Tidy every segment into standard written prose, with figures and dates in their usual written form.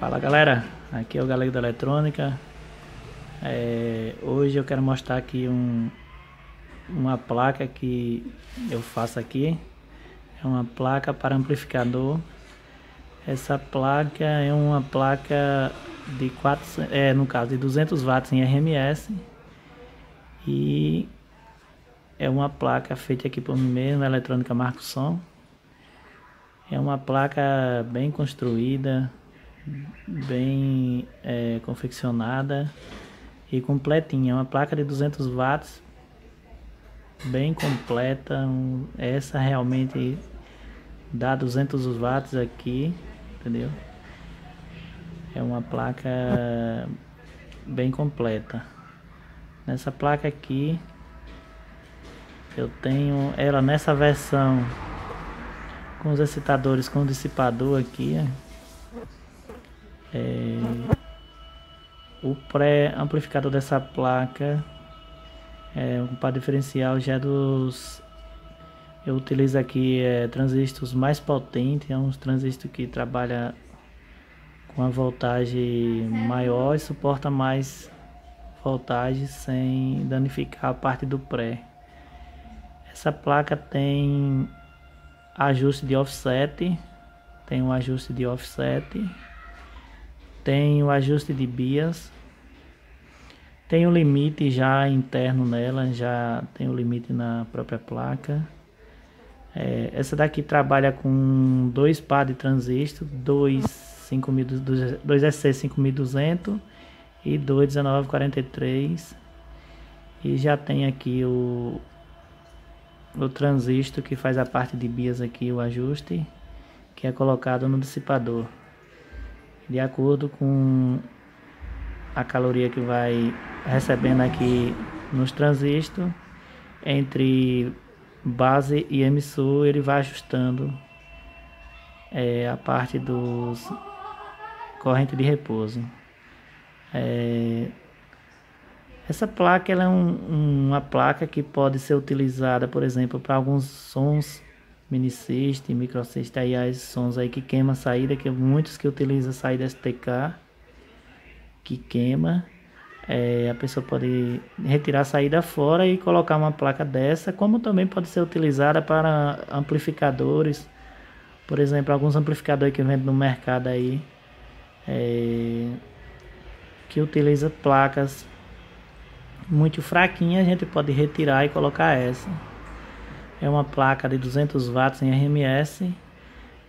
Fala galera, aqui é o Galego da Eletrônica. Hoje eu quero mostrar aqui uma placa que eu faço aqui. É uma placa para amplificador. Essa placa é uma placa de 200 watts em RMS. E é uma placa feita aqui por mim mesmo, Eletrônica Marco Som. É uma placa bem construída, bem confeccionada e completinha. É uma placa de 200 watts, bem completa. Essa realmente dá 200 watts aqui, entendeu? É uma placa bem completa. Nessa placa aqui eu tenho ela nessa versão com os excitadores com dissipador aqui. O pré-amplificador dessa placa um par diferencial já dos... Eu utilizo aqui transistores mais potentes. É um transistor que trabalha com a voltagem maior e suporta mais voltagem sem danificar a parte do pré. Essa placa tem ajuste de offset, tem um ajuste de offset, tem o ajuste de bias, tem o limite já interno nela, já tem o limite na própria placa. Essa daqui trabalha com dois par de transistor, dois EC 5200 e dois 1943, e já tem aqui o transistor que faz a parte de bias aqui, o ajuste, que é colocado no dissipador de acordo com a caloria que vai recebendo aqui nos transistores. Entre base e emissor ele vai ajustando a parte dos corrente de repouso. Essa placa ela é uma placa que pode ser utilizada, por exemplo, para alguns sons mini system, micro system, aí as sons aí que queima a saída, que muitos que utilizam saída STK que queima. A pessoa pode retirar a saída fora e colocar uma placa dessa, como também pode ser utilizada para amplificadores, por exemplo, alguns amplificadores que vendem no mercado aí, que utiliza placas muito fraquinha, a gente pode retirar e colocar essa. É uma placa de 200 watts em RMS.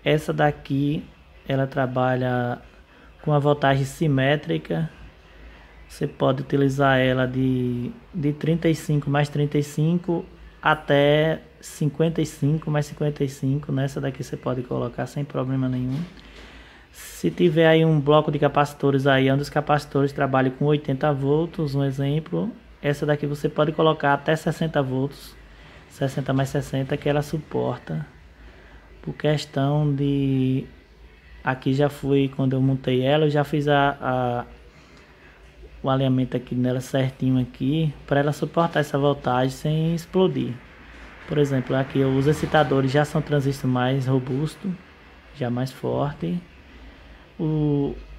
Essa daqui ela trabalha com a voltagem simétrica. Você pode utilizar ela de 35 mais 35 até 55 mais 55. Nessa daqui você pode colocar sem problema nenhum. Se tiver aí um bloco de capacitores aí, onde os capacitores trabalham com 80 volts, um exemplo, essa daqui você pode colocar até 60 volts, 60 mais 60, que ela suporta. Por questão de... Aqui já fui, quando eu montei ela, eu já fiz o alinhamento aqui nela certinho aqui, para ela suportar essa voltagem sem explodir. Por exemplo, aqui os excitadores já são transistores mais robustos, já mais forte.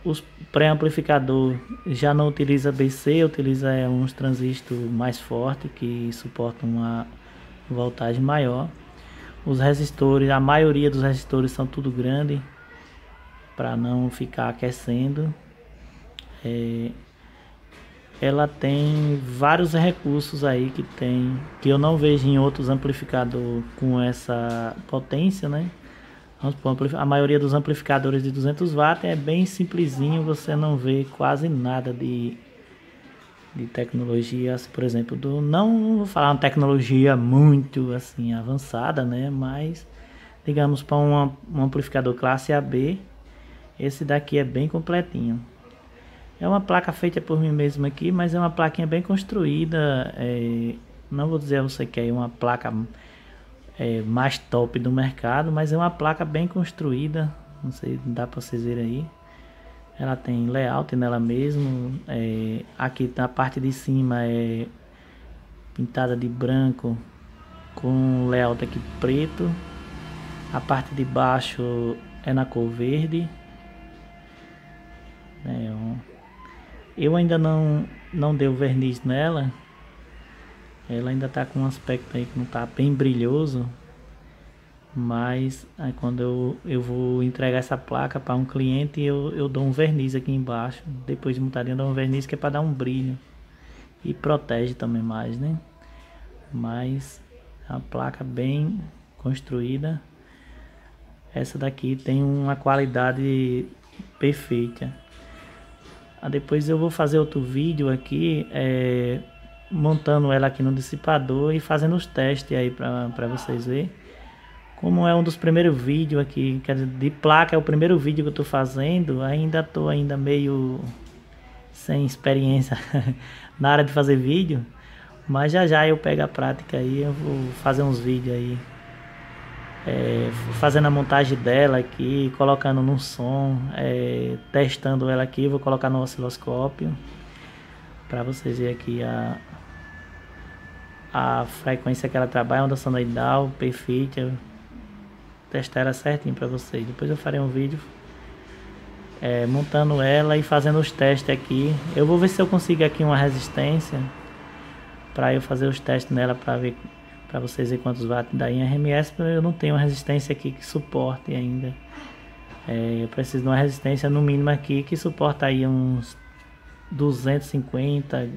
Os pré-amplificador já não utiliza BC, utiliza uns transistores mais fortes que suportam uma voltagem maior. Os resistores, a maioria dos resistores são tudo grande, para não ficar aquecendo. Ela tem vários recursos aí que eu não vejo em outros amplificadores com essa potência, né? A maioria dos amplificadores de 200 watts é bem simplesinho, você não vê quase nada de tecnologia, assim, por exemplo, não vou falar uma tecnologia muito assim avançada, né? Mas digamos, para um amplificador classe AB, esse daqui é bem completinho. É uma placa feita por mim mesmo aqui, mas é uma plaquinha bem construída. Não vou dizer a você que é uma placa mais top do mercado, mas é uma placa bem construída. Não sei, dá para vocês verem aí. Ela tem layout nela mesmo. Aqui na parte de cima é pintada de branco com layout aqui preto. A parte de baixo é na cor verde. Eu ainda não dei o verniz nela. Ela ainda tá com um aspecto aí que não tá bem brilhoso. Mas aí quando eu vou entregar essa placa para um cliente, eu dou um verniz aqui embaixo. Depois de montadinho eu dou um verniz que é para dar um brilho. E protege também mais, né? Mas é uma placa bem construída. Essa daqui tem uma qualidade perfeita. Depois eu vou fazer outro vídeo aqui, montando ela aqui no dissipador e fazendo os testes aí para vocês verem. Como é um dos primeiros vídeos aqui, quer dizer, de placa é o primeiro vídeo que eu tô fazendo, ainda tô meio sem experiência na área de fazer vídeo, mas já eu pego a prática aí, eu vou fazer uns vídeos aí, fazendo a montagem dela aqui, colocando no som, testando ela aqui, vou colocar no osciloscópio para vocês verem aqui a frequência que ela trabalha, onda sonoidal perfeita. Testar ela certinho para vocês. Depois eu farei um vídeo montando ela e fazendo os testes aqui. Eu vou ver se eu consigo aqui uma resistência para eu fazer os testes nela para ver, para vocês verem quantos watts dá em RMS. Eu não tenho uma resistência aqui que suporte ainda. Eu preciso de uma resistência no mínimo aqui que suporta aí uns 250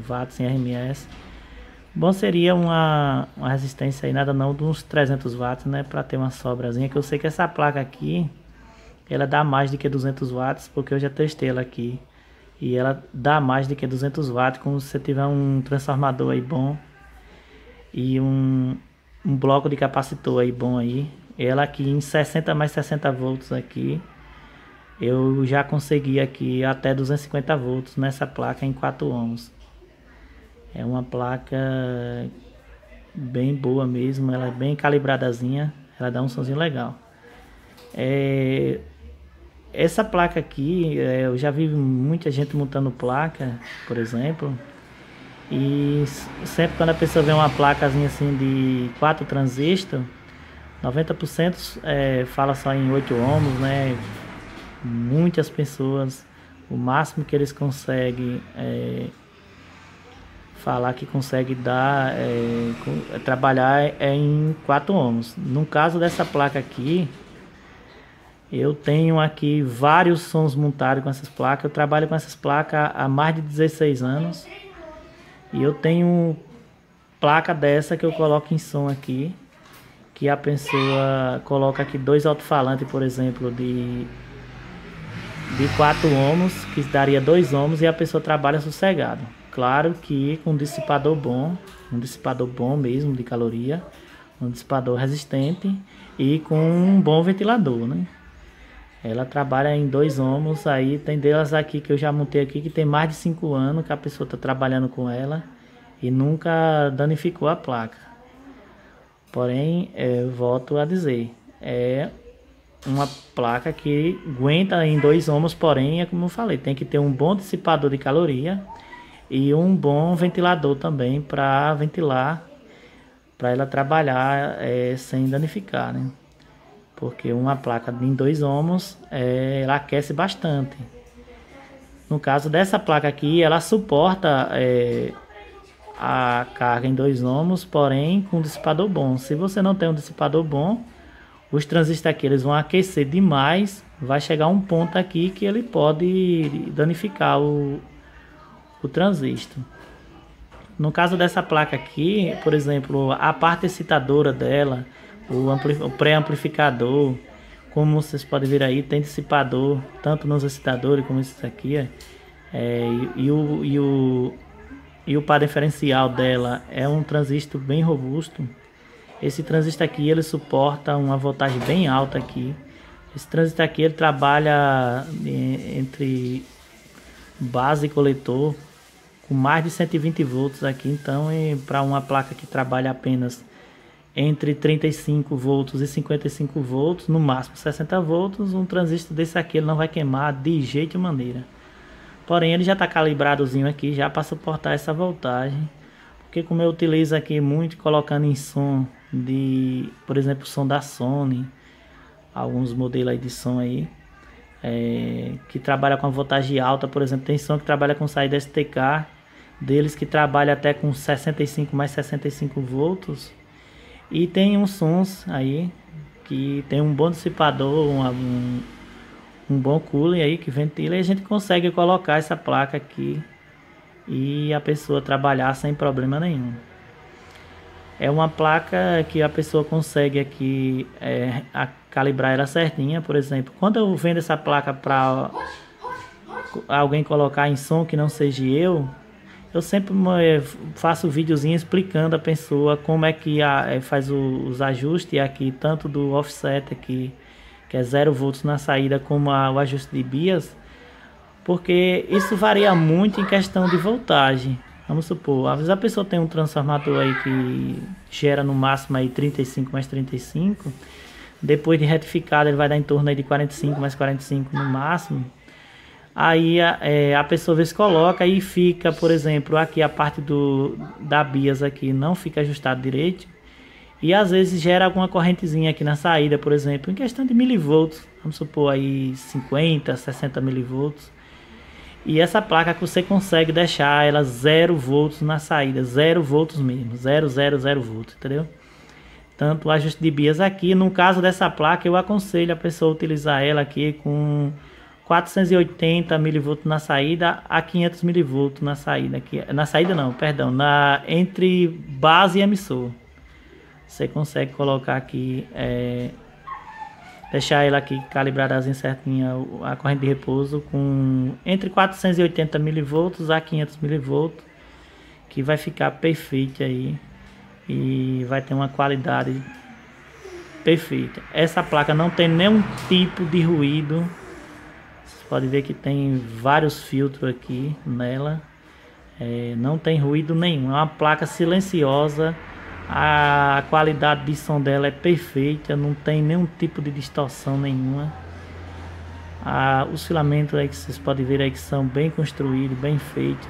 watts em RMS. Bom seria uma resistência aí, nada não, de uns 300 watts, né? Para ter uma sobrazinha, que eu sei que essa placa aqui, ela dá mais do que 200 watts, porque eu já testei ela aqui. E ela dá mais do que 200 watts, como se você tiver um transformador aí bom. E um bloco de capacitor aí bom aí. Ela aqui em 60 mais 60 volts aqui. Eu já consegui aqui até 250 volts nessa placa em 4 ohms. É uma placa bem boa mesmo, ela é bem calibradazinha, ela dá um sonzinho legal. Essa placa aqui, eu já vi muita gente montando placa, por exemplo, e sempre quando a pessoa vê uma placazinha assim de 4 transistores, 90% fala só em 8 ohms, né? Muitas pessoas, o máximo que eles conseguem falar que consegue dar, trabalhar em 4 ohms. No caso dessa placa aqui, eu tenho aqui vários sons montados com essas placas. Eu trabalho com essas placas há mais de 16 anos. E eu tenho placa dessa que eu coloco em som aqui, que a pessoa coloca aqui 2 alto-falantes, por exemplo, de 4 ohms, que daria 2 ohms, e a pessoa trabalha sossegado. Claro que com um dissipador bom mesmo de caloria, um dissipador resistente e com um bom ventilador, né? Ela trabalha em 2 ohms, aí tem delas aqui que eu já montei aqui que tem mais de 5 anos que a pessoa está trabalhando com ela e nunca danificou a placa. Porém, eu volto a dizer, é uma placa que aguenta em 2 ohms, porém, como eu falei, tem que ter um bom dissipador de caloria e um bom ventilador também para ventilar, para ela trabalhar sem danificar, né? Porque uma placa em 2 ohms ela aquece bastante. No caso dessa placa aqui, ela suporta a carga em 2 ohms, porém com um dissipador bom. Se você não tem um dissipador bom, os transistores aqui eles vão aquecer demais, vai chegar um ponto aqui que ele pode danificar o transistor. No caso dessa placa aqui, por exemplo, a parte excitadora dela, o pré-amplificador, como vocês podem ver aí, tem dissipador tanto nos excitadores como esses aqui, e o par diferencial dela é um transistor bem robusto. Esse transistor aqui ele suporta uma voltagem bem alta aqui. Esse transistor aqui ele trabalha entre base e coletor com mais de 120 volts aqui. Então, para uma placa que trabalha apenas entre 35 volts e 55 volts, no máximo 60 volts, um transistor desse aqui ele não vai queimar de jeito e maneira. Porém, ele já está calibradozinho aqui já para suportar essa voltagem. Porque como eu utilizo aqui muito colocando em som por exemplo, som da Sony, alguns modelos aí de som aí, que trabalha com a voltagem alta, por exemplo, tem som que trabalha com saída STK, deles que trabalha até com 65 mais 65 volts, e tem uns sons aí que tem um bom dissipador, um bom cooling aí que ventila, e a gente consegue colocar essa placa aqui e a pessoa trabalhar sem problema nenhum. É uma placa que a pessoa consegue aqui calibrar ela certinha. Por exemplo, quando eu vendo essa placa para alguém colocar em som que não seja eu sempre faço um videozinho explicando a pessoa como é que faz os ajustes aqui, tanto do offset aqui, que é 0 volts na saída, como o ajuste de bias, porque isso varia muito em questão de voltagem. Vamos supor, às vezes a pessoa tem um transformador aí que gera no máximo aí 35 mais 35, depois de retificado ele vai dar em torno aí de 45 mais 45 no máximo. Aí a pessoa às vezes coloca e fica, por exemplo, aqui a parte da bias aqui não fica ajustado direito, e às vezes gera alguma correntezinha aqui na saída, por exemplo, em questão de milivolts, vamos supor aí 50, 60 milivolts. E essa placa que você consegue deixar ela 0 volts na saída, 0 volts mesmo, 0 volts, entendeu? Tanto o ajuste de bias aqui, no caso dessa placa, eu aconselho a pessoa a utilizar ela aqui com 480 mV na saída a 500 mV na saída aqui, na saída não, perdão, entre base e emissor. Você consegue colocar aqui, deixar ela aqui calibradazinha certinha, a corrente de repouso com entre 480 mV a 500 mV, que vai ficar perfeito aí e vai ter uma qualidade perfeita. Essa placa não tem nenhum tipo de ruído. Vocês podem ver que tem vários filtros aqui nela, não tem ruído nenhum. É uma placa silenciosa. A qualidade de som dela é perfeita, não tem nenhum tipo de distorção nenhuma. Os filamentos aí que vocês podem ver aí que são bem construídos, bem feitos,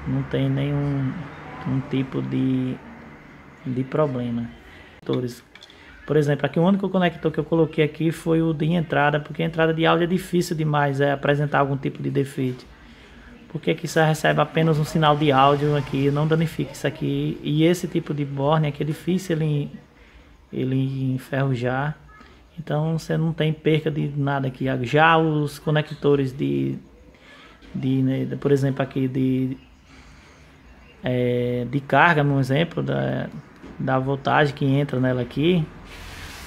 não tem nenhum tipo de problema. Por exemplo, aqui o único conector que eu coloquei aqui foi o de entrada, porque a entrada de áudio é difícil demais apresentar algum tipo de defeito. Porque aqui você recebe apenas um sinal de áudio aqui, não danifica isso aqui. E esse tipo de borne aqui é difícil ele enferrujar. Então você não tem perca de nada aqui. Já os conectores por exemplo, aqui de carga, um exemplo da voltagem que entra nela aqui,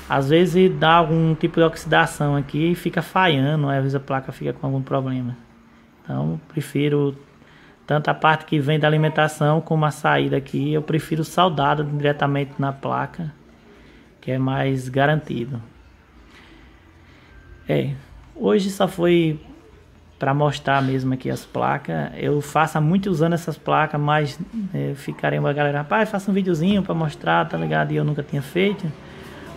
às vezes dá algum tipo de oxidação aqui e fica falhando, às vezes a placa fica com algum problema. Então prefiro tanto a parte que vem da alimentação como a saída aqui, eu prefiro soldada diretamente na placa, que é mais garantido. Hoje só foi para mostrar mesmo aqui as placas. Eu faço há muitos anos essas placas, mas ficaria uma galera, rapaz, faça um videozinho para mostrar, tá ligado? E eu nunca tinha feito,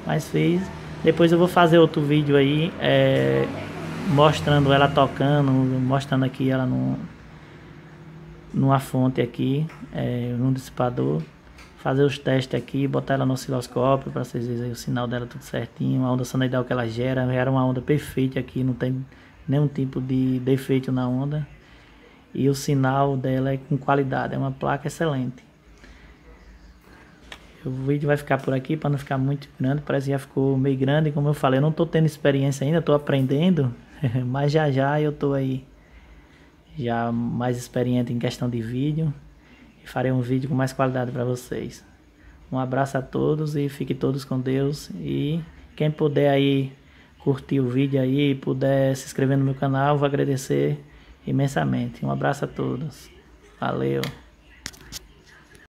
mas fiz. Depois eu vou fazer outro vídeo aí, mostrando ela tocando, mostrando aqui ela numa fonte aqui, num dissipador, fazer os testes aqui, botar ela no osciloscópio para vocês verem o sinal dela tudo certinho, a onda sonoidal que ela gera uma onda perfeita aqui, não tem nenhum tipo de defeito na onda, e o sinal dela é com qualidade, é uma placa excelente. O vídeo vai ficar por aqui para não ficar muito grande, parece que já ficou meio grande, como eu falei, eu não estou tendo experiência ainda, estou aprendendo, mas já eu estou aí já mais experiente em questão de vídeo e farei um vídeo com mais qualidade para vocês. Um abraço a todos e fiquem todos com Deus, e quem puder aí curtir o vídeo aí e puder se inscrever no meu canal, vou agradecer imensamente. Um abraço a todos. Valeu!